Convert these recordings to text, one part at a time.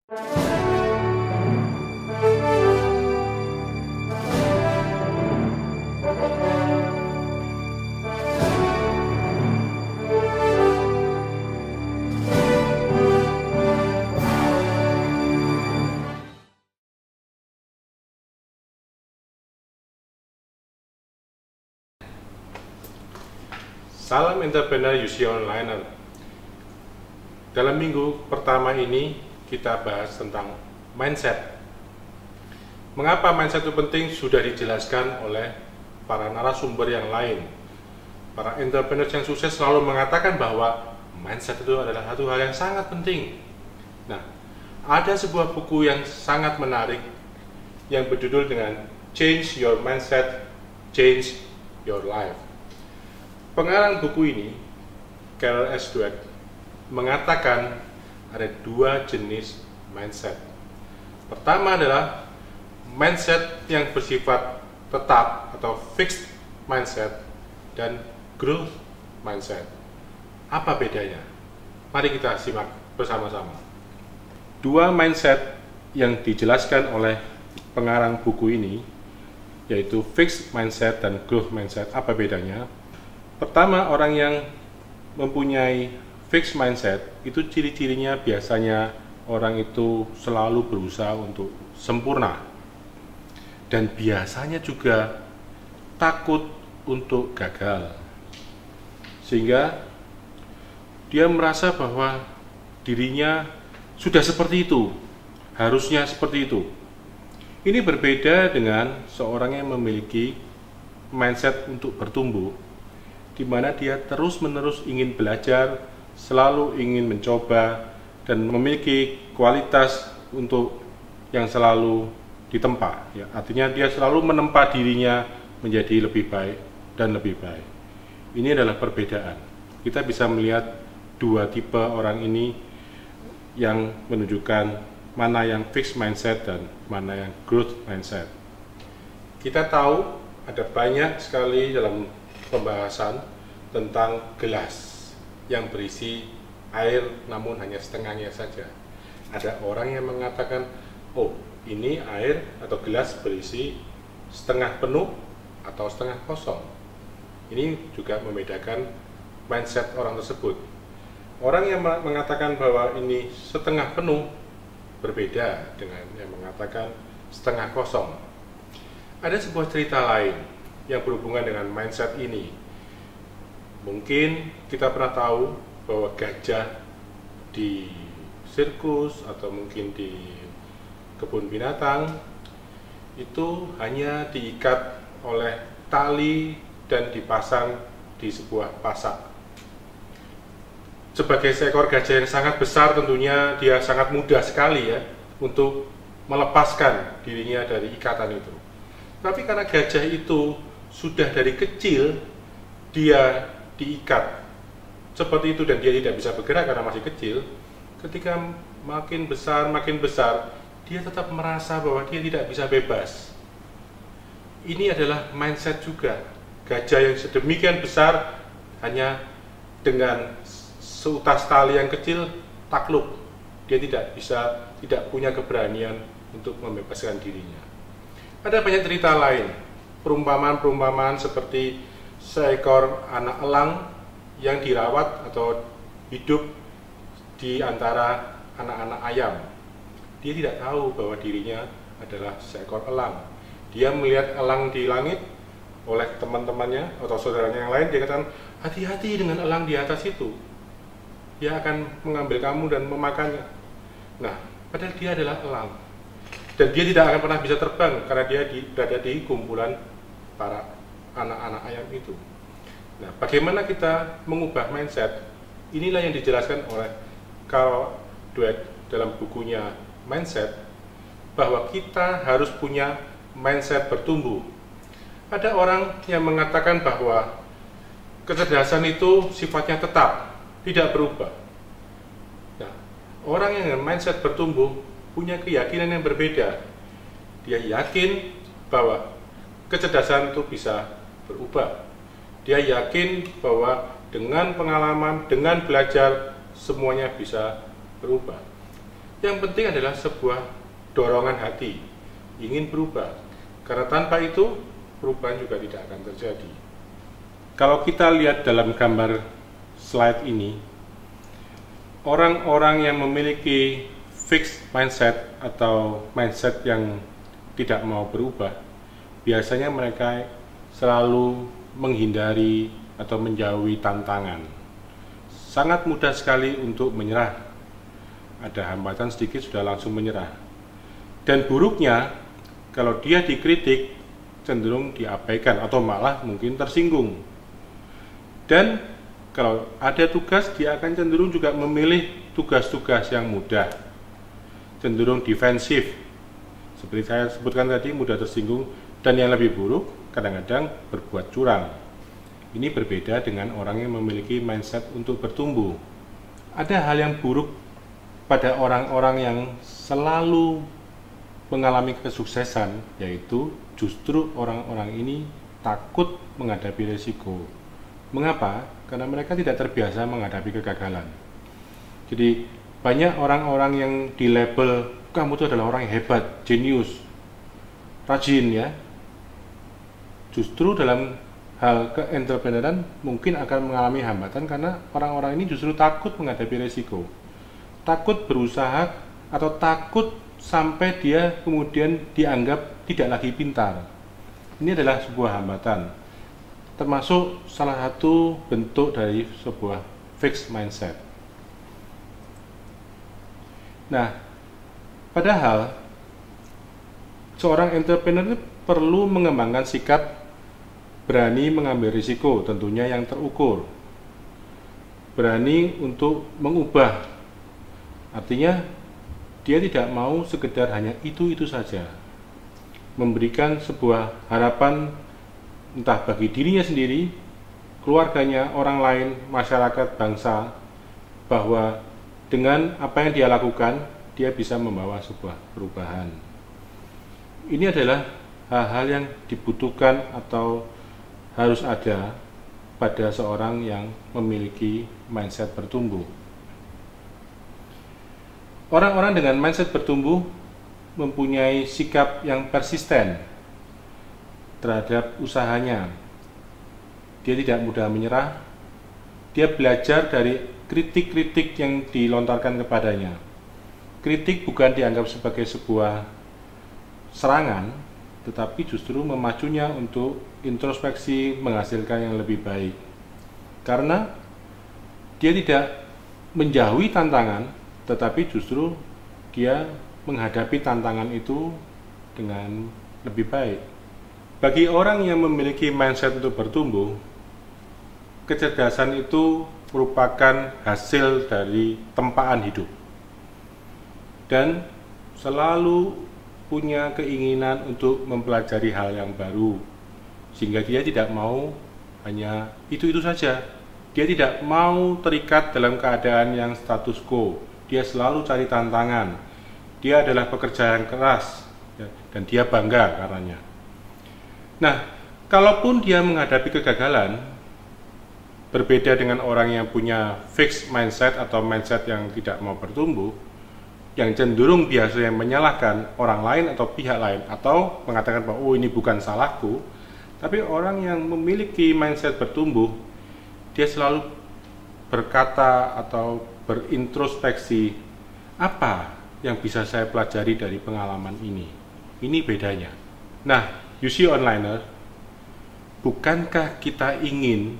Salam entrepreneur UC Online. Dalam minggu pertama ini kita bahas tentang mindset. Mengapa mindset itu penting sudah dijelaskan oleh para narasumber yang lain. Para entrepreneur yang sukses selalu mengatakan bahwa mindset itu adalah satu hal yang sangat penting. Nah, ada sebuah buku yang sangat menarik yang berjudul dengan Change Your Mindset, Change Your Life. Pengarang buku ini, Carol S. Dweck, mengatakan ada dua jenis mindset. Pertama adalah mindset yang bersifat tetap atau fixed mindset dan growth mindset. Apa bedanya? Mari kita simak bersama-sama. Dua mindset yang dijelaskan oleh pengarang buku ini, yaitu fixed mindset dan growth mindset. Apa bedanya? Pertama, orang yang mempunyai fixed mindset itu ciri-cirinya biasanya orang itu selalu berusaha untuk sempurna dan biasanya juga takut untuk gagal, sehingga dia merasa bahwa dirinya sudah seperti itu, harusnya seperti itu. Ini berbeda dengan seorang yang memiliki mindset untuk bertumbuh, di mana dia terus-menerus ingin belajar, selalu ingin mencoba, dan memiliki kualitas untuk yang selalu ditempa. Ya, artinya dia selalu menempa dirinya menjadi lebih baik dan lebih baik. Ini adalah perbedaan. Kita bisa melihat dua tipe orang ini yang menunjukkan mana yang fixed mindset dan mana yang growth mindset. Kita tahu ada banyak sekali dalam pembahasan tentang gelas yang berisi air namun hanya setengahnya saja. Ada orang yang mengatakan, oh ini air atau gelas berisi setengah penuh atau setengah kosong. Ini juga membedakan mindset orang tersebut. Orang yang mengatakan bahwa ini setengah penuh berbeda dengan yang mengatakan setengah kosong. Ada sebuah cerita lain yang berhubungan dengan mindset ini. Mungkin kita pernah tahu bahwa gajah di sirkus atau mungkin di kebun binatang itu hanya diikat oleh tali dan dipasang di sebuah pasak. Sebagai seekor gajah yang sangat besar, tentunya dia sangat mudah sekali ya untuk melepaskan dirinya dari ikatan itu. Tapi karena gajah itu sudah dari kecil dia diikat seperti itu dan dia tidak bisa bergerak karena masih kecil, ketika makin besar dia tetap merasa bahwa dia tidak bisa bebas. Ini adalah mindset juga. Gajah yang sedemikian besar hanya dengan seutas tali yang kecil takluk. Dia tidak punya keberanian untuk membebaskan dirinya. Ada banyak cerita lain, perumpamaan seperti seekor anak elang yang dirawat atau hidup di antara anak-anak ayam. Dia tidak tahu bahwa dirinya adalah seekor elang. Dia melihat elang di langit oleh teman-temannya atau saudaranya yang lain, dia katakan, hati-hati dengan elang di atas itu. Dia akan mengambil kamu dan memakannya. Nah, padahal dia adalah elang. Dan dia tidak akan pernah bisa terbang karena dia berada di kumpulan para anak-anak ayam itu. Nah, bagaimana kita mengubah mindset? Inilah yang dijelaskan oleh Carol Dweck dalam bukunya Mindset, bahwa kita harus punya mindset bertumbuh. Ada orang yang mengatakan bahwa kecerdasan itu sifatnya tetap, tidak berubah. Nah, orang yang dengan mindset bertumbuh punya keyakinan yang berbeda. Dia yakin bahwa kecerdasan itu bisa berubah. Dia yakin bahwa dengan pengalaman, dengan belajar, semuanya bisa berubah. Yang penting adalah sebuah dorongan hati, ingin berubah. Karena tanpa itu, perubahan juga tidak akan terjadi. Kalau kita lihat dalam gambar slide ini, orang-orang yang memiliki fixed mindset atau mindset yang tidak mau berubah, biasanya mereka selalu menghindari atau menjauhi tantangan. Sangat mudah sekali untuk menyerah. Ada hambatan sedikit sudah langsung menyerah. Dan buruknya, kalau dia dikritik, cenderung diabaikan atau malah mungkin tersinggung. Dan kalau ada tugas, dia akan cenderung juga memilih tugas-tugas yang mudah, cenderung defensif. Seperti saya sebutkan tadi, mudah tersinggung, dan yang lebih buruk, kadang-kadang berbuat curang. Ini berbeda dengan orang yang memiliki mindset untuk bertumbuh. Ada hal yang buruk pada orang-orang yang selalu mengalami kesuksesan, yaitu justru orang-orang ini takut menghadapi risiko. Mengapa? Karena mereka tidak terbiasa menghadapi kegagalan. Jadi banyak orang-orang yang di label, kamu itu adalah orang yang hebat, jenius, rajin ya. Justru dalam hal keentrepreneurian mungkin akan mengalami hambatan karena orang-orang ini justru takut menghadapi risiko. Takut berusaha atau takut sampai dia kemudian dianggap tidak lagi pintar. Ini adalah sebuah hambatan, termasuk salah satu bentuk dari sebuah fixed mindset. Nah, padahal seorang entrepreneur perlu mengembangkan sikap berani mengambil risiko, tentunya yang terukur. Berani untuk mengubah. Artinya dia tidak mau sekedar hanya itu saja. Memberikan sebuah harapan entah bagi dirinya sendiri, keluarganya, orang lain, masyarakat, bangsa, bahwa dengan apa yang dia lakukan, dia bisa membawa sebuah perubahan. Ini adalah hal-hal yang dibutuhkan atau harus ada pada seorang yang memiliki mindset bertumbuh. Orang-orang dengan mindset bertumbuh mempunyai sikap yang persisten terhadap usahanya. Dia tidak mudah menyerah. Dia belajar dari kritik-kritik yang dilontarkan kepadanya. Kritik bukan dianggap sebagai sebuah serangan, tetapi justru memacunya untuk introspeksi, menghasilkan yang lebih baik. Karena dia tidak menjauhi tantangan, tetapi justru dia menghadapi tantangan itu dengan lebih baik. Bagi orang yang memiliki mindset untuk bertumbuh, kecerdasan itu merupakan hasil dari tempaan hidup. Dan selalu punya keinginan untuk mempelajari hal yang baru, sehingga dia tidak mau hanya itu saja. Dia tidak mau terikat dalam keadaan yang status quo. Dia selalu cari tantangan. Dia adalah pekerja yang keras dan dia bangga karenanya. Nah, kalaupun dia menghadapi kegagalan, berbeda dengan orang yang punya fixed mindset atau mindset yang tidak mau bertumbuh, yang cenderung biasanya menyalahkan orang lain atau pihak lain, atau mengatakan bahwa ini bukan salahku. Tapi orang yang memiliki mindset bertumbuh, dia selalu berkata atau berintrospeksi, apa yang bisa saya pelajari dari pengalaman ini? Ini bedanya. Nah, UC Onliner, bukankah kita ingin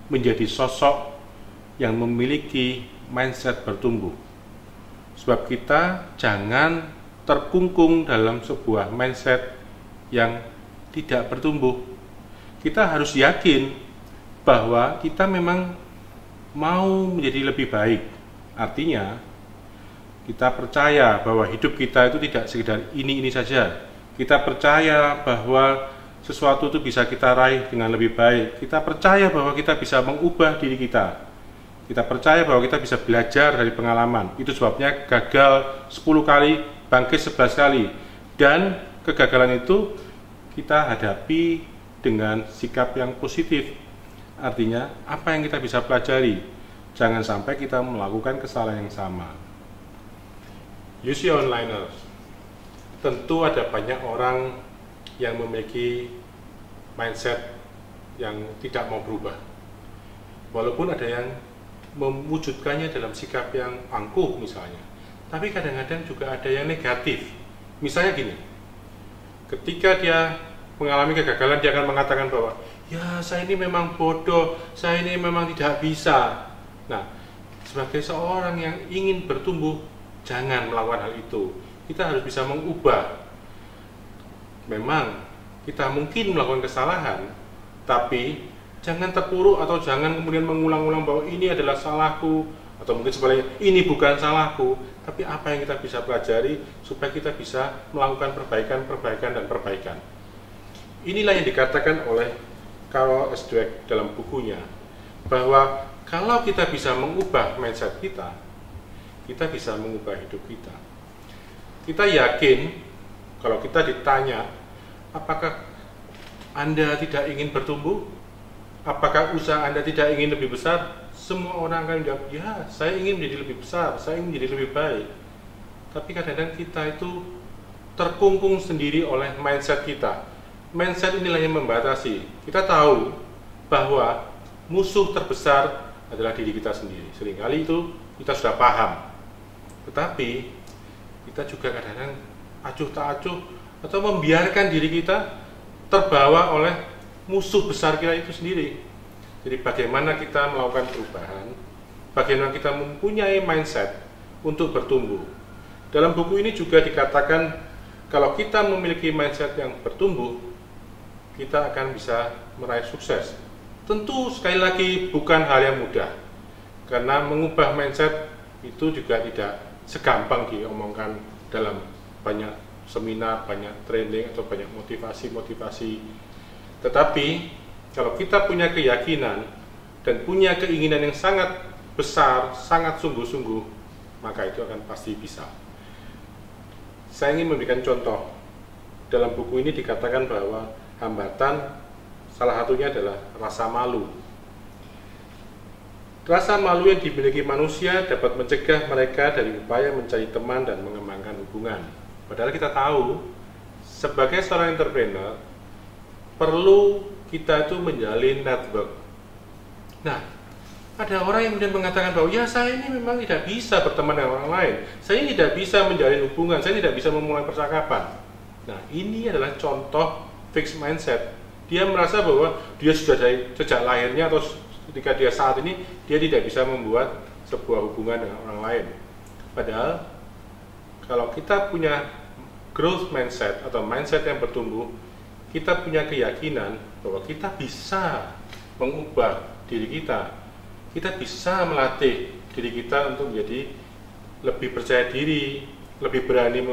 menjadi sosok yang memiliki mindset bertumbuh? Sebab kita jangan terkungkung dalam sebuah mindset yang tidak bertumbuh. Kita harus yakin bahwa kita memang mau menjadi lebih baik. Artinya, kita percaya bahwa hidup kita itu tidak sekedar ini saja. Kita percaya bahwa sesuatu itu bisa kita raih dengan lebih baik. Kita percaya bahwa kita bisa mengubah diri kita. Kita percaya bahwa kita bisa belajar dari pengalaman. Itu sebabnya gagal 10 kali, bangkit 11 kali. Dan kegagalan itu kita hadapi dengan sikap yang positif. Artinya, apa yang kita bisa pelajari? Jangan sampai kita melakukan kesalahan yang sama. UC onliners, tentu ada banyak orang yang memiliki mindset yang tidak mau berubah. Walaupun ada yang mewujudkannya dalam sikap yang angkuh misalnya, tapi kadang-kadang juga ada yang negatif. Misalnya gini, ketika dia mengalami kegagalan, dia akan mengatakan bahwa ya saya ini memang bodoh, saya ini memang tidak bisa. Nah, sebagai seorang yang ingin bertumbuh, jangan melakukan hal itu. Kita harus bisa mengubah. Memang kita mungkin melakukan kesalahan, tapi jangan terpuruk atau jangan kemudian mengulang-ulang bahwa ini adalah salahku, atau mungkin sebaliknya ini bukan salahku. Tapi apa yang kita bisa pelajari supaya kita bisa melakukan perbaikan dan perbaikan. Inilah yang dikatakan oleh Carol S. Dweck dalam bukunya, bahwa kalau kita bisa mengubah mindset kita, kita bisa mengubah hidup kita. Kita yakin kalau kita ditanya, apakah Anda tidak ingin bertumbuh? Apakah usaha Anda tidak ingin lebih besar? Semua orang akan menjawab, ya saya ingin menjadi lebih besar, saya ingin menjadi lebih baik. Tapi kadang-kadang kita itu terkungkung sendiri oleh mindset kita. Mindset inilah yang membatasi. Kita tahu bahwa musuh terbesar adalah diri kita sendiri. Seringkali itu kita sudah paham. Tetapi kita juga kadang-kadang acuh tak acuh atau membiarkan diri kita terbawa oleh musuh besar kita itu sendiri. Jadi bagaimana kita melakukan perubahan, bagaimana kita mempunyai mindset untuk bertumbuh. Dalam buku ini juga dikatakan kalau kita memiliki mindset yang bertumbuh, kita akan bisa meraih sukses. Tentu sekali lagi bukan hal yang mudah, karena mengubah mindset itu juga tidak segampang diomongkan dalam banyak seminar, banyak training atau banyak motivasi. Tetapi kalau kita punya keyakinan dan punya keinginan yang sangat besar, sangat sungguh-sungguh, maka itu akan pasti bisa. Saya ingin memberikan contoh. Dalam buku ini dikatakan bahwa hambatan salah satunya adalah rasa malu. Rasa malu yang dimiliki manusia dapat mencegah mereka dari upaya mencari teman dan mengembangkan hubungan. Padahal kita tahu, sebagai seorang entrepreneur, perlu kita itu menjalin network. Nah, ada orang yang kemudian mengatakan bahwa ya saya ini memang tidak bisa berteman dengan orang lain, saya ini tidak bisa menjalin hubungan, saya tidak bisa memulai percakapan. Nah, ini adalah contoh fixed mindset. Dia merasa bahwa dia sudah dari sejak lahirnya atau ketika dia saat ini, dia tidak bisa membuat sebuah hubungan dengan orang lain. Padahal kalau kita punya growth mindset atau mindset yang bertumbuh, kita punya keyakinan bahwa kita bisa mengubah diri kita. Kita bisa melatih diri kita untuk menjadi lebih percaya diri, lebih berani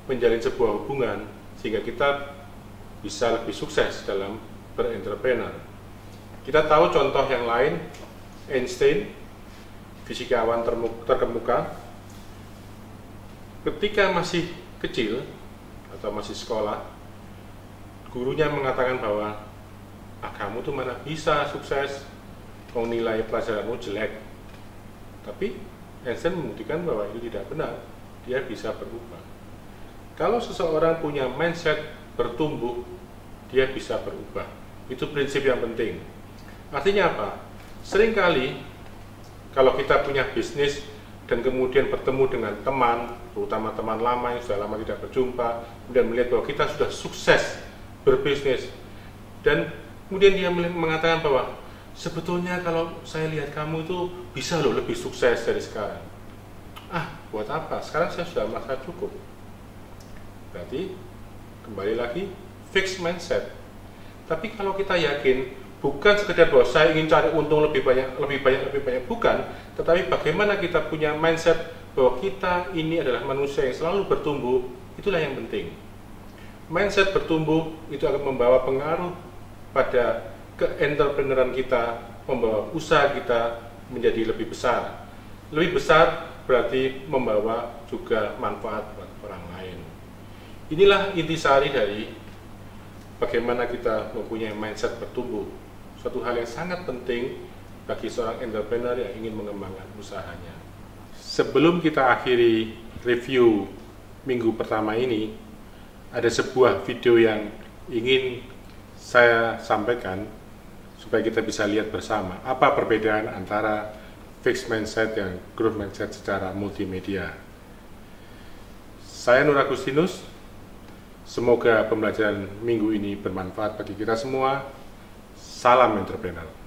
menjalin sebuah hubungan, sehingga kita bisa lebih sukses dalam berentrepreneur. Kita tahu contoh yang lain, Einstein, fisikawan terkemuka, ketika masih kecil atau masih sekolah, gurunya mengatakan bahwa kamu tuh mana bisa sukses, kau nilai pelajaranmu jelek. Tapi Einstein membuktikan bahwa itu tidak benar, dia bisa berubah. Kalau seseorang punya mindset bertumbuh, dia bisa berubah. Itu prinsip yang penting. Artinya apa? Seringkali kalau kita punya bisnis dan kemudian bertemu dengan teman, terutama teman lama yang sudah lama tidak berjumpa, kemudian melihat bahwa kita sudah sukses berbisnis, dan kemudian dia mengatakan bahwa sebetulnya kalau saya lihat kamu itu bisa loh lebih sukses dari sekarang. Buat apa? Sekarang saya sudah merasa cukup. Berarti kembali lagi fixed mindset. Tapi kalau kita yakin bukan sekedar bahwa saya ingin cari untung lebih banyak, bukan, tetapi bagaimana kita punya mindset bahwa kita ini adalah manusia yang selalu bertumbuh, itulah yang penting. Mindset bertumbuh itu akan membawa pengaruh pada keentrepreneuran kita, membawa usaha kita menjadi lebih besar. Lebih besar berarti membawa juga manfaat buat orang lain. Inilah intisari dari bagaimana kita mempunyai mindset bertumbuh. Suatu hal yang sangat penting bagi seorang entrepreneur yang ingin mengembangkan usahanya. Sebelum kita akhiri review minggu pertama ini, ada sebuah video yang ingin saya sampaikan supaya kita bisa lihat bersama apa perbedaan antara fixed mindset dan growth mindset secara multimedia. Saya Nur Agustinus, semoga pembelajaran minggu ini bermanfaat bagi kita semua. Salam entrepreneur.